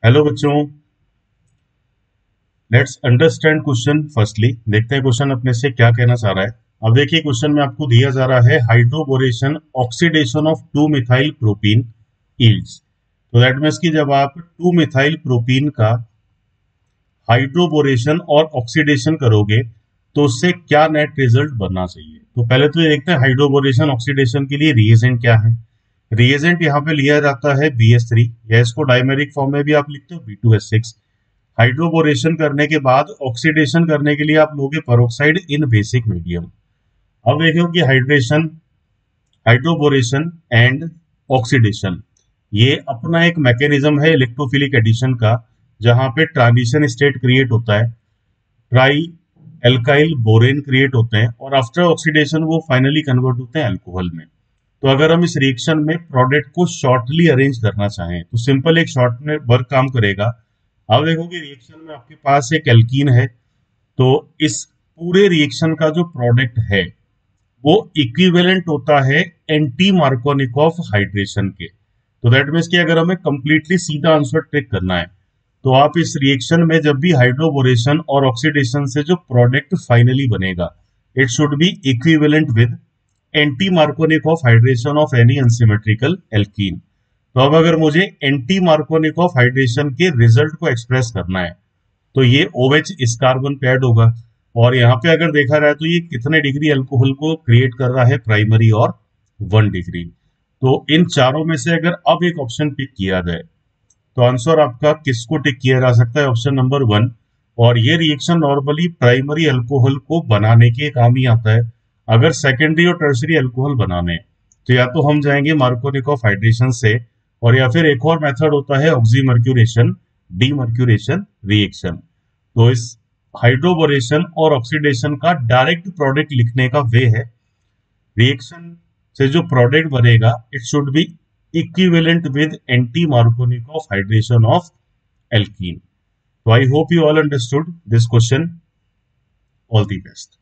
Hello बच्चों, let's understand question firstly. देखते हैं क्वेश्चन अपने से क्या कहना चाह रहा है। अब देखिए, क्वेश्चन में आपको दिया जा रहा है hydroboration oxidation of 2 methyl propene yields. तो दैट मीन्स कि जब आप 2 मिथाइल प्रोपीन का हाइड्रोबोरेशन और ऑक्सीडेशन करोगे तो उससे क्या नेट रिजल्ट बनना चाहिए। तो पहले तो ये देखते हैं हाइड्रोबोरेशन ऑक्सीडेशन के लिए रिएजेंट क्या है। रिएजेंट यहाँ पे लिया जाता है BH3, या इसको डाइमेरिक फॉर्म में भी आप लिखते हो B2H6। हाइड्रोबोरेशन करने के बाद ऑक्सीडेशन करने के लिए आप लोगे पेरोक्साइड इन बेसिक मीडियम। अब देखो कि हाइड्रोबोरेशन एंड ऑक्सीडेशन ये अपना एक मैकेनिज्म है इलेक्ट्रोफिलिक एडिशन का, जहां पे ट्रांजिशन स्टेट क्रिएट होता है, ट्राई एल्काइल बोरेन क्रिएट होते हैं और आफ्टर ऑक्सीडेशन वो फाइनली कन्वर्ट होते हैं अल्कोहल में। तो अगर हम इस रिएक्शन में प्रोडक्ट को शॉर्टली अरेंज करना चाहें तो सिंपल एक शॉर्ट में वर्क काम करेगा। अब देखो कि रिएक्शन में आपके पास एक एल्कीन है, तो इस पूरे रिएक्शन का जो प्रोडक्ट है वो इक्विवेलेंट होता है एंटी मार्कोनिकॉफ हाइड्रेशन के। तो दैट मीन्स कि अगर हमें कंप्लीटली सीधा आंसर ट्रिक करना है तो आप इस रिएक्शन में जब भी हाइड्रोबोरेशन और ऑक्सीडेशन से जो प्रोडक्ट फाइनली बनेगा it should be equivalent with anti Markovnikov hydration of any unsymmetrical alkene. तो अब अगर मुझे एंटी मार्कोनिकॉफ हाइड्रेशन के रिजल्ट को एक्सप्रेस करना है तो ये OH इस कार्बन पे ऐड होगा, और यहाँ पे अगर देखा जाए तो ये कितने डिग्री अल्कोहल को क्रिएट कर रहा है, प्राइमरी और 1 डिग्री। तो इन चारों में से अगर अब एक ऑप्शन पिक किया जाए तो आंसर आपका किसको टिक किया जा सकता है, ऑप्शन नंबर 1। और ये रिएक्शन नॉर्मली प्राइमरी अल्कोहल को बनाने के काम ही आता है। अगर सेकेंडरी और टर्सरी अल्कोहल बनाने तो या तो हम जाएंगे मार्कोनिकॉफ हाइड्रेशन से, और या फिर एक और मेथड होता है ऑक्सीमर्क्यूरेशन डीमर्क्यूरेशन रिएक्शन। तो इस हाइड्रोबोरेशन और ऑक्सीडेशन का डायरेक्ट प्रोडक्ट लिखने का वे है, रिएक्शन से जो प्रोडक्ट बनेगा it should be equivalent with anti Markovnikov hydration of alkene. तो I hope you all understood this question. All the best.